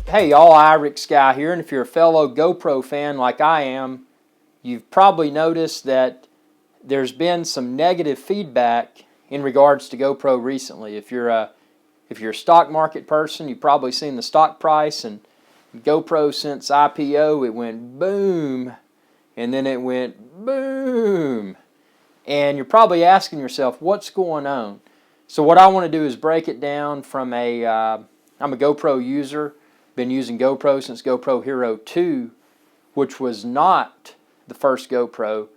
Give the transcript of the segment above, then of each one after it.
Hey y'all, Irix Guy here, and if you're a fellow GoPro fan like I am, you've probably noticed that there's been some negative feedback in regards to GoPro recently. If you're a stock market person, you've probably seen the stock price, and GoPro since IPO, it went boom, and then it went boom. And you're probably asking yourself, what's going on? So what I want to do is break it down from I'm a GoPro user. Been using GoPro since GoPro HERO2, which was not the first GoPro,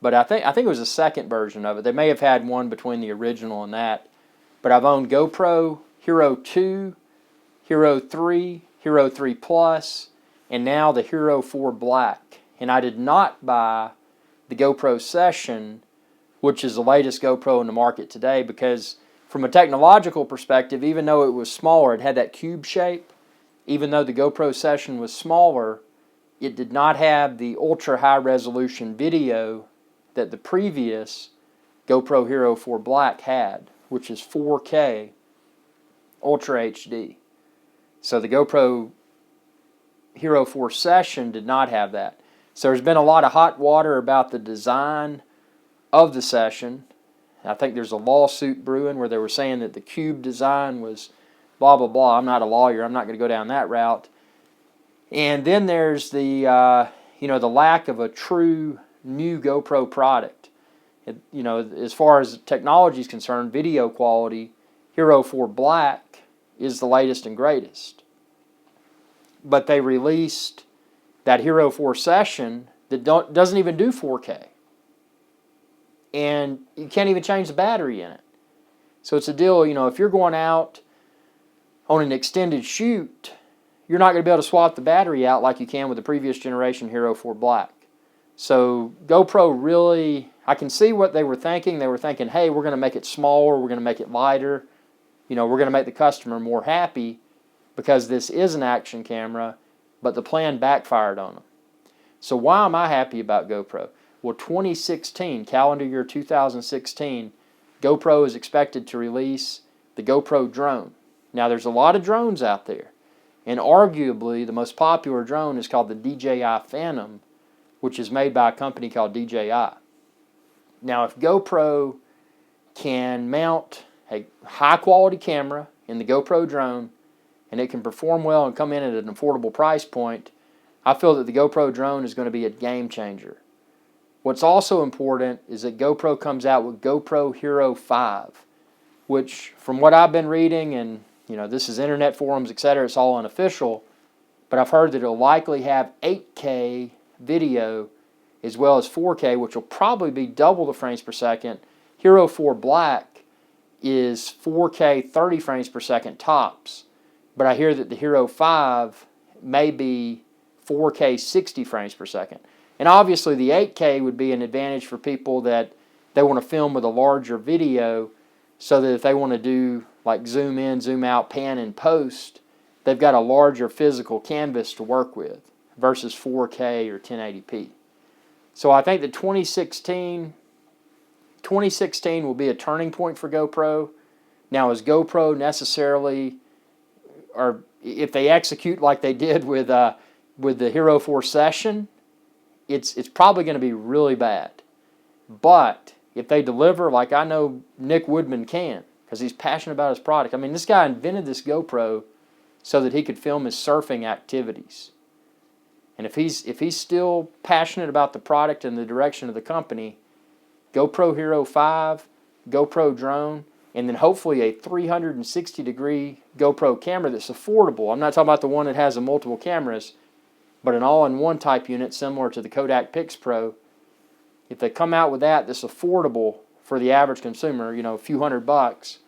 but I think it was the second version of it. They may have had one between the original and that. But I've owned GoPro HERO2, HERO3, HERO3 Plus, and now the HERO4 Black. And I did not buy the GoPro Session, which is the latest GoPro in the market today, because from a technological perspective, even though it was smaller, it had that cube shape. Even though the GoPro Session was smaller, it did not have the ultra high resolution video that the previous GoPro HERO4 Black had, which is 4K Ultra HD. So the GoPro HERO4 Session did not have that. So there's been a lot of hot water about the design of the Session. I think there's a lawsuit brewing where they were saying that the cube design was blah, blah, blah. I'm not a lawyer. I'm not going to go down that route. And then there's the lack of a true new GoPro product. As far as technology is concerned, video quality, HERO4 Black is the latest and greatest. But they released that HERO4 Session that doesn't even do 4K. And you can't even change the battery in it. So it's a deal, if you're going out on an extended shoot, you're not going to be able to swap the battery out like you can with the previous generation HERO4 Black. So GoPro really, I can see what they were thinking. They were thinking, hey, we're going to make it smaller, we're going to make it lighter, we're going to make the customer more happy because this is an action camera, but the plan backfired on them. So why am I happy about GoPro? Well, 2016, calendar year 2016, GoPro is expected to release the GoPro Drone. Now, there's a lot of drones out there, and arguably the most popular drone is called the DJI Phantom, which is made by a company called DJI. Now, if GoPro can mount a high-quality camera in the GoPro Drone, and it can perform well and come in at an affordable price point, I feel that the GoPro Drone is going to be a game changer. What's also important is that GoPro comes out with GoPro HERO5, which, from what I've been reading, and this is internet forums, etc., it's all unofficial, but I've heard that it'll likely have 8K video as well as 4K, which will probably be double the frames per second. HERO4 Black is 4K 30 frames per second tops, but I hear that the HERO5 may be 4K 60 frames per second. And obviously the 8K would be an advantage for people that they want to film with a larger video, so that if they want to do like zoom in, zoom out, pan, and post, they've got a larger physical canvas to work with versus 4K or 1080p. So I think that 2016 will be a turning point for GoPro. Now, is GoPro necessarily, or if they execute like they did with the HERO4 Session, it's probably going to be really bad. But if they deliver like I know Nick Woodman can, because he's passionate about his product. I mean, this guy invented this GoPro so that he could film his surfing activities. And if he's still passionate about the product and the direction of the company, GoPro HERO5, GoPro Drone, and then hopefully a 360-degree GoPro camera that's affordable. I'm not talking about the one that has the multiple cameras, but an all-in-one type unit similar to the Kodak PixPro. If they come out with that's affordable for the average consumer, a few $100,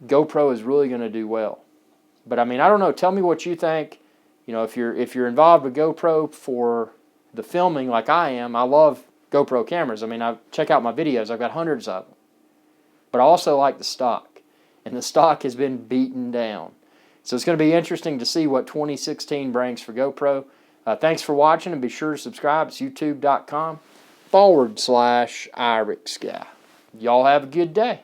GoPro is really going to do well. But I mean, I don't know. Tell me what you think. If you're involved with GoPro for the filming like I am, I love GoPro cameras. I mean, I check out my videos. I've got hundreds of them. But I also like the stock, and the stock has been beaten down. So it's going to be interesting to see what 2016 brings for GoPro. Thanks for watching, and be sure to subscribe. It's youtube.com/IrixGuy. Y'all have a good day.